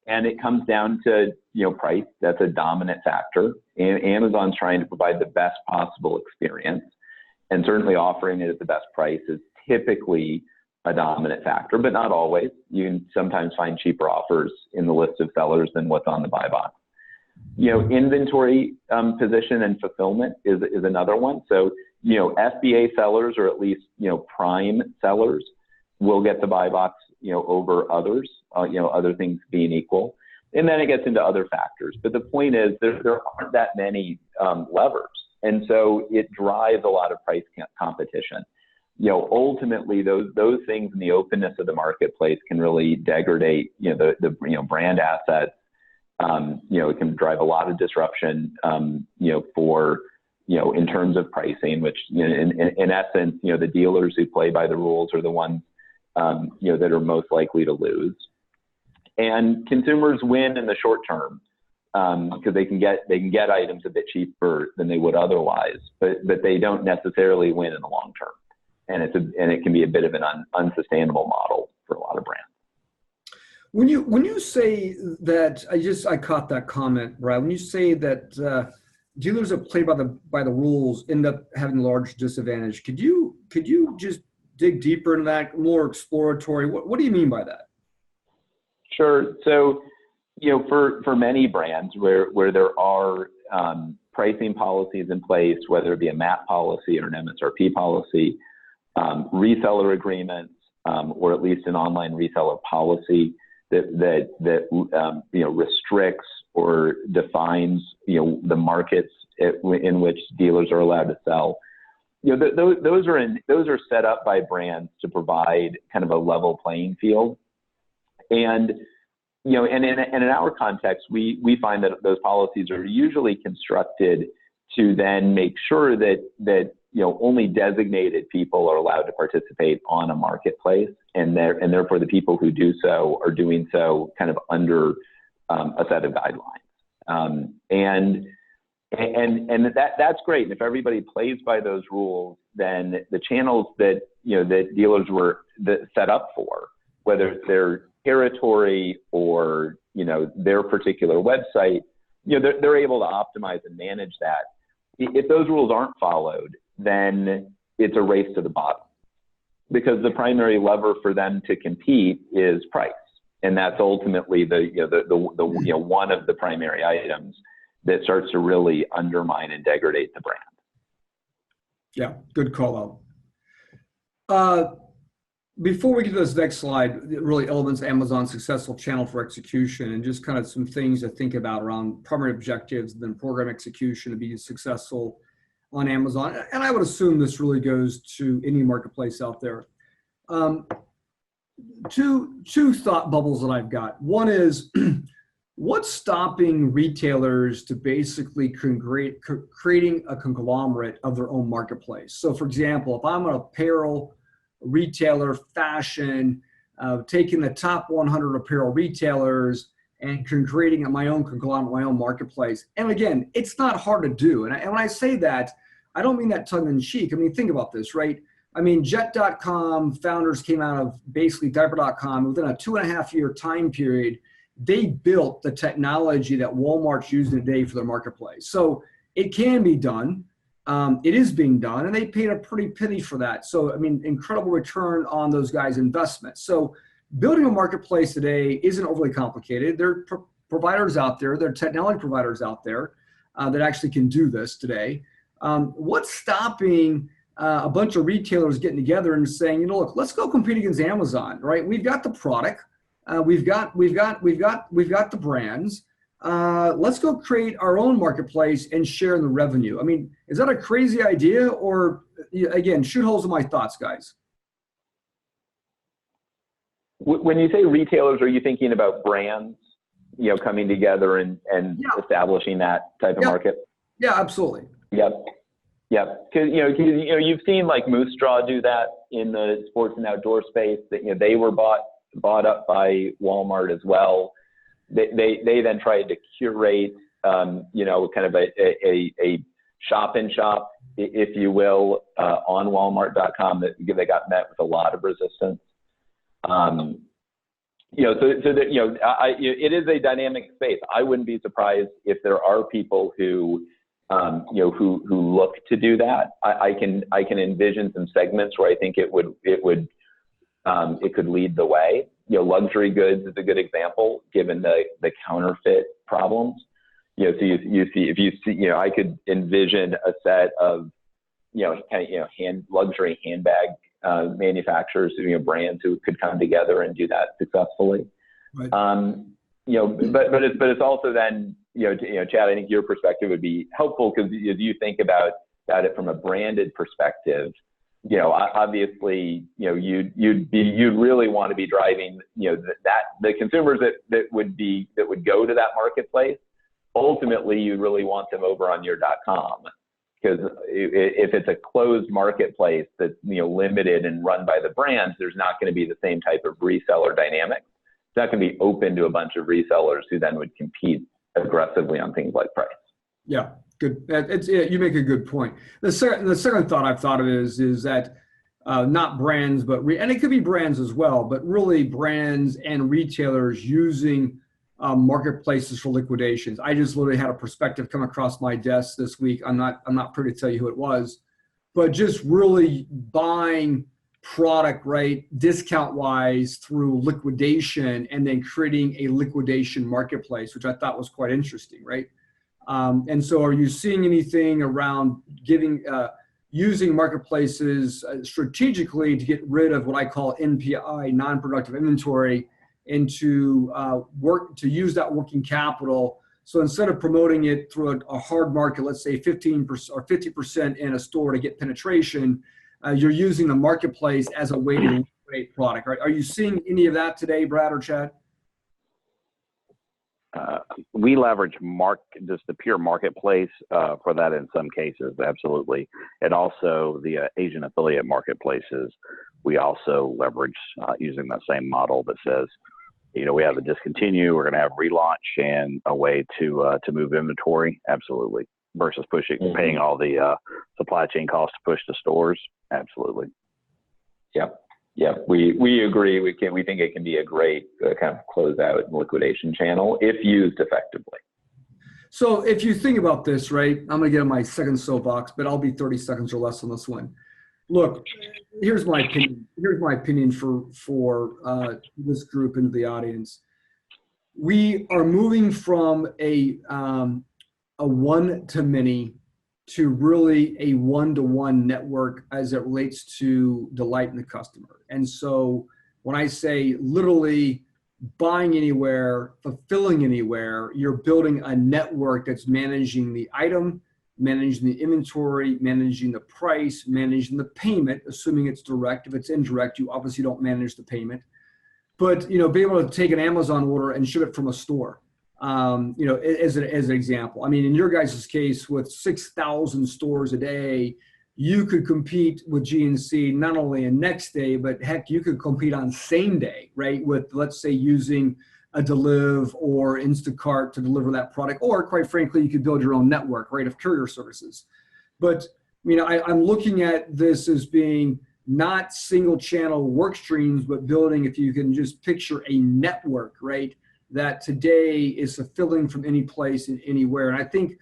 And it comes down to price. That's a dominant factor. And Amazon's trying to provide the best possible experience, and certainly offering it at the best price is typically a dominant factor, but not always. You can sometimes find cheaper offers in the list of sellers than what's on the buy box. Inventory position and fulfillment is another one. So FBA sellers, or at least prime sellers, will get the buy box over others. Other things being equal, and then it gets into other factors. But the point is, there aren't that many levers, and so it drives a lot of price competition. Ultimately, those things in the openness of the marketplace can really degrade the brand assets. It can drive a lot of disruption for in terms of pricing, which in essence, the dealers who play by the rules are the ones, that are most likely to lose. And consumers win in the short term because they can get items a bit cheaper than they would otherwise, but they don't necessarily win in the long term. And it can be a bit of an unsustainable model for a lot of brands. When you say that, I caught that comment, Brad. When you say that dealers that play by the rules end up having a large disadvantage, could you just dig deeper into that, more exploratory? What do you mean by that? Sure. So, for many brands where there are pricing policies in place, whether it be a MAP policy or an MSRP policy, reseller agreements, or at least an online reseller policy that restricts or defines the markets in which dealers are allowed to sell. Those are set up by brands to provide kind of a level playing field. And and in our context, we find that those policies are usually constructed to then make sure that only designated people are allowed to participate on a marketplace, and therefore the people who do so are doing so kind of under a set of guidelines. And that's great. And if everybody plays by those rules, then the channels that that dealers were set up for, whether it's their territory or their particular website, they're able to optimize and manage that. If those rules aren't followed, then it's a race to the bottom, because the primary lever for them to compete is price, and that's ultimately the one of the primary items that starts to really undermine and degrade the brand. Yeah, good call out. Before we get to this next slide, it really elements Amazon's successful channel for execution, and just kind of some things to think about around primary objectives and then program execution to be successful on Amazon. And I would assume this really goes to any marketplace out there. Two thought bubbles that I've got. One is, what's stopping retailers to basically creating a conglomerate of their own marketplace? So for example, if I'm an apparel retailer, fashion, taking the top 100 apparel retailers and creating my own conglomerate, my own marketplace. And again, it's not hard to do. And when I say that, I don't mean that tongue in cheek. I mean, think about this, right? I mean, Jet.com founders came out of basically Diaper.com within a 2.5-year time period. They built the technology that Walmart's using today for their marketplace. So it can be done. It is being done, and they paid a pretty penny for that. So, I mean, incredible return on those guys' investments. So building a marketplace today isn't overly complicated. There are providers out there, there are technology providers out there that actually can do this today. What's stopping a bunch of retailers getting together and saying, look, let's go compete against Amazon, right? We've got the product. We've got the brands. Let's go create our own marketplace and share in the revenue. I mean, is that a crazy idea, or again, shoot holes in my thoughts, guys? When you say retailers, are you thinking about brands, coming together and establishing that type of market? Yeah, absolutely. Yep. Because you've seen like Moose Straw do that in the sports and outdoor space. That they were bought up by Walmart as well. They then tried to curate, kind of a shop in shop, if you will, on Walmart.com. That they got met with a lot of resistance. It is a dynamic space. I wouldn't be surprised if there are people who look to do that. I can envision some segments where I think it could lead the way. Luxury goods is a good example, given the counterfeit problems. So I could envision a set of, luxury handbag manufacturers, brands who could come together and do that successfully. Right. But it's also then, Chad, I think your perspective would be helpful, because as you think about it from a branded perspective, obviously, you'd really want to be driving, that the consumers that would go to that marketplace. Ultimately, you really want them over on your .com. because if it's a closed marketplace that's limited and run by the brands, there's not going to be the same type of reseller dynamic. It's not going to be open to a bunch of resellers who then would compete aggressively on things like price. Yeah, good. You make a good point. The second thought I've thought of is that not brands, and it could be brands as well, but really brands and retailers using marketplaces for liquidations. I just literally had a perspective come across my desk this week. I'm not privy to tell you who it was, but just really buying product, right, discount wise through liquidation, and then creating a liquidation marketplace, which I thought was quite interesting, right? And so are you seeing anything around using marketplaces strategically to get rid of what I call NPI, non-productive inventory, and to use that working capital? So instead of promoting it through a hard market, let's say 15% or 50% in a store to get penetration, you're using the marketplace as a way to liquidate product. Right? Are you seeing any of that today, Brad or Chad? We leverage just the pure marketplace for that in some cases, absolutely. And also the agent affiliate marketplaces, we also leverage using that same model that says, we have a discontinue, we're going to have relaunch and a way to move inventory, absolutely, versus paying all the supply chain costs to push to stores, absolutely. Yeah, we agree. We think it can be a great kind of closeout and liquidation channel if used effectively. So if you think about this, right, I'm going to get on my second soapbox, but I'll be 30 seconds or less on this one. Look, here's my opinion. Here's my opinion for this group and the audience. We are moving from a one-to-many to really a one-to-one network as it relates to delighting the customer. And so when I say literally buying anywhere, fulfilling anywhere, you're building a network that's managing the item, managing the inventory, managing the price, managing the payment, assuming it's direct. If it's indirect, you obviously don't manage the payment. But be able to take an Amazon order and ship it from a store. As an example. I mean, in your guys' case, with 6,000 stores a day, you could compete with GNC not only in next day, but heck, you could compete on same day, right? With, let's say, using a Deliv or Instacart to deliver that product, or quite frankly, you could build your own network, right, of courier services. But I'm looking at this as being not single channel work streams, but building, if you can just picture a network, right, that today is fulfilling from any place and anywhere. And I think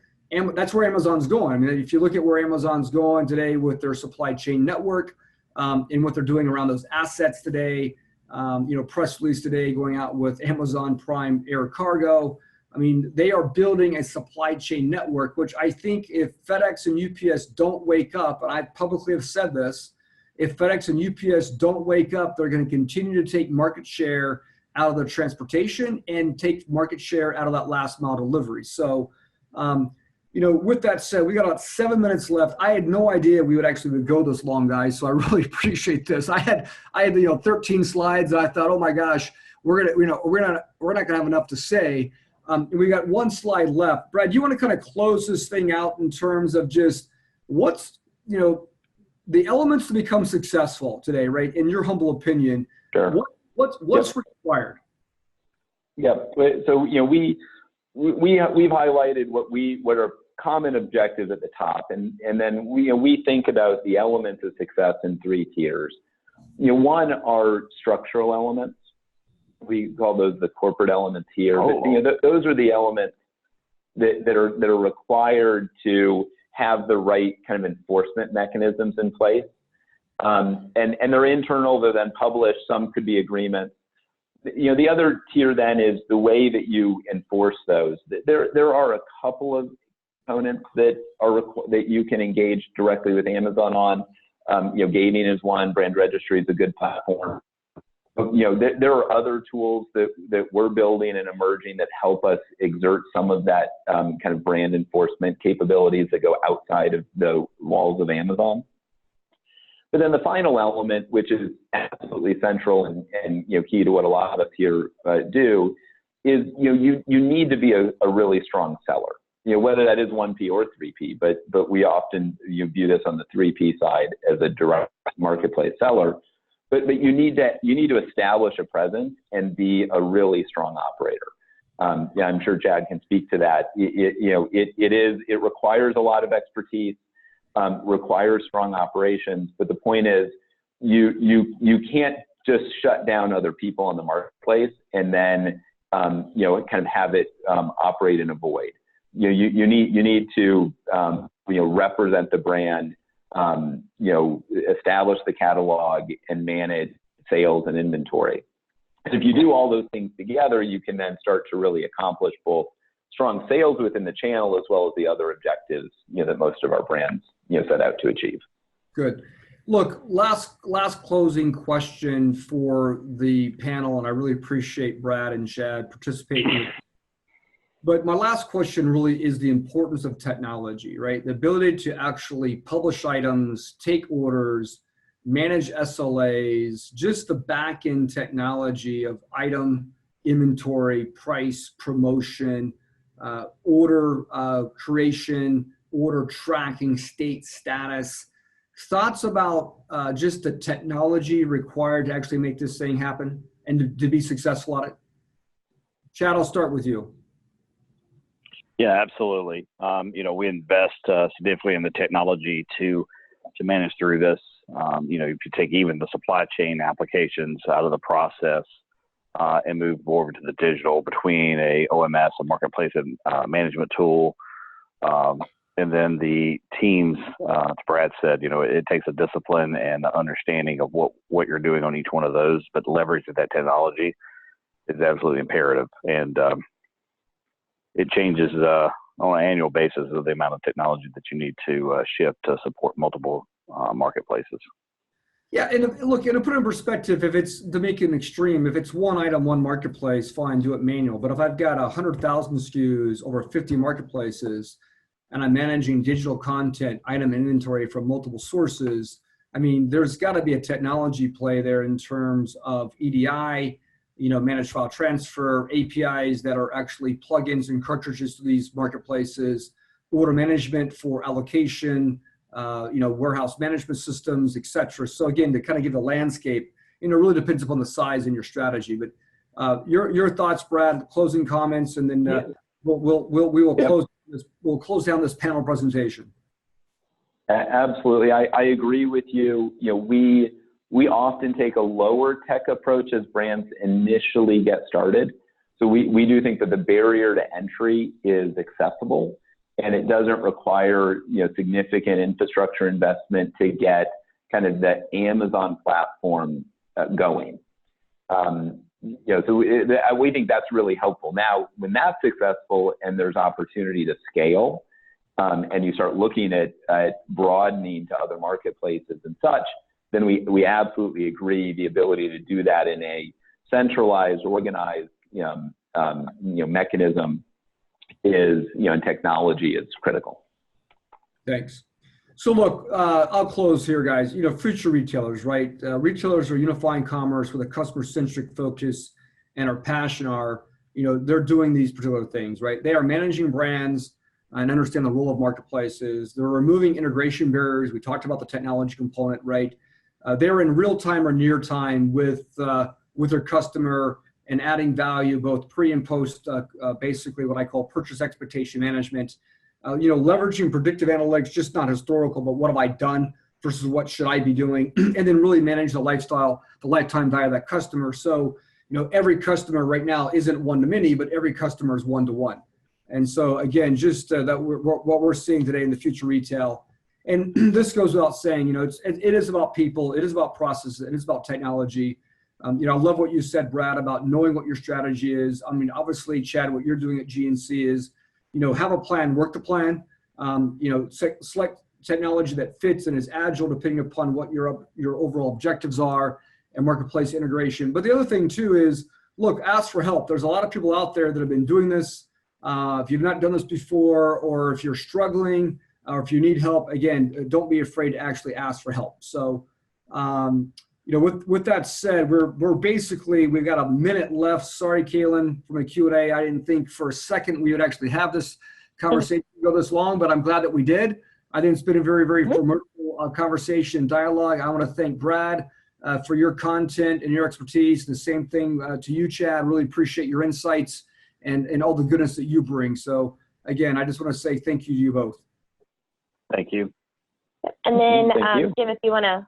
that's where Amazon's going. I mean, if you look at where Amazon's going today with their supply chain network and what they're doing around those assets today, press release today going out with Amazon Prime Air Cargo. I mean, they are building a supply chain network, which I think if FedEx and UPS don't wake up, and I publicly have said this, if FedEx and UPS don't wake up, they're going to continue to take market share out of their transportation and take market share out of that last mile delivery. So, with that said, we got about 7 minutes left. I had no idea we would actually go this long, guys. So I really appreciate this. I had 13 slides, and I thought, oh my gosh, we're not gonna have enough to say. We got one slide left. Brad, you want to kind of close this thing out in terms of just what's the elements to become successful today, right? In your humble opinion, sure. What's required? Yeah. So we've highlighted what are common objectives at the top, and then we think about the elements of success in 3 tiers. One are structural elements. We call those the corporate elements here. Oh. But, those are the elements that are required to have the right kind of enforcement mechanisms in place. And they're internal, they're then published, some could be agreements. The other tier then is the way that you enforce those. There are a couple of components that you can engage directly with Amazon on. Gating is one, brand registry is a good platform. There are other tools that we're building and emerging that help us exert some of that kind of brand enforcement capabilities that go outside of the walls of Amazon. But then the final element, which is absolutely central and key to what a lot of us here do, is you need to be a really strong seller. whether that is 1P or 3P, but we often view this on the 3P side as a direct marketplace seller. But you need to establish a presence and be a really strong operator. Yeah, I'm sure Chad can speak to that. It requires a lot of expertise, requires strong operations. But the point is, you can't just shut down other people on the marketplace and then kind of have it operate in a void. You need to represent the brand, establish the catalog and manage sales and inventory. And if you do all those things together, you can then start to really accomplish both strong sales within the channel as well as the other objectives that most of our brands set out to achieve. Good. Look, last closing question for the panel, and I really appreciate Brad and Chad participating. But my last question really is the importance of technology, right? The ability to actually publish items, take orders, manage SLAs, just the back-end technology of item inventory, price, promotion, order creation, order tracking, state status. Thoughts about just the technology required to actually make this thing happen and to be successful at it? Chad, I'll start with you. Yeah, absolutely. We invest significantly in the technology to manage through this. If you take even the supply chain applications out of the process and move forward to the digital between a OMS, a marketplace and management tool, and then the teams, as Brad said, it takes a discipline and an understanding of what you're doing on each one of those, but leverage of that technology is absolutely imperative. And it changes on an annual basis of the amount of technology that you need to shift to support multiple marketplaces. Yeah, and look, and to put it in perspective, if it's, to make it an extreme, if it's one item, one marketplace, fine, do it manual. But if I've got 100,000 SKUs over 50 marketplaces, and I'm managing digital content, item inventory from multiple sources, I mean, there's got to be a technology play there in terms of EDI, managed file transfer, APIs that are actually plugins and cartridges to these marketplaces, order management for allocation, warehouse management systems, et cetera. So again, to kind of give the landscape, it really depends upon the size and your strategy. But your thoughts, Brad, closing comments, and then we will close. We'll close down this panel presentation. Absolutely, I agree with you. We often take a lower tech approach as brands initially get started. So we do think that the barrier to entry is accessible, and it doesn't require significant infrastructure investment to get kind of the Amazon platform going. So we think that's really helpful. Now, when that's successful and there's opportunity to scale, and you start looking at broadening to other marketplaces and such, then we absolutely agree the ability to do that in a centralized, organized mechanism is, and technology is critical. Thanks. So look, I'll close here, guys. Future retailers, right? Retailers are unifying commerce with a customer-centric focus, and our passion are, they're doing these particular things, right? They are managing brands and understand the role of marketplaces. They're removing integration barriers. We talked about the technology component, right? They're in real time or near time with their customer and adding value both pre and post, basically what I call purchase expectation management. Leveraging predictive analytics, just not historical, but what have I done versus what should I be doing? And then really manage the lifetime value of that customer. So, every customer right now isn't one-to-many, but every customer is one-to-one. And so again, just what we're seeing today in the future retail, and this goes without saying, it is about people, it is about processes, it is about technology. I love what you said, Brad, about knowing what your strategy is. I mean, obviously, Chad, what you're doing at GNC is, have a plan, work the plan, select technology that fits and is agile depending upon what your overall objectives are, and marketplace integration. But the other thing too is, look, ask for help. There's a lot of people out there that have been doing this. If you've not done this before, or if you're struggling, or if you need help, again, don't be afraid to actually ask for help. So, with that said, we've got a minute left. Sorry, Kaylin, from a Q&A. I didn't think for a second we would actually have this conversation go this long, but I'm glad that we did. I think it's been a very, very formidable conversation dialogue. I want to thank Brad for your content and your expertise. The same thing to you, Chad. Really appreciate your insights and all the goodness that you bring. So again, I just want to say thank you to you both. Thank you. And then, Jim, if you want to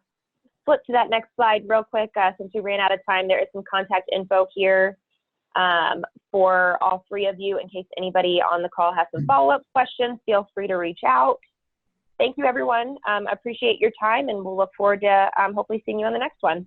flip to that next slide real quick, since we ran out of time, there is some contact info here for all three of you in case anybody on the call has some follow-up questions. Feel free to reach out. Thank you, everyone. Appreciate your time, and we'll look forward to hopefully seeing you on the next one.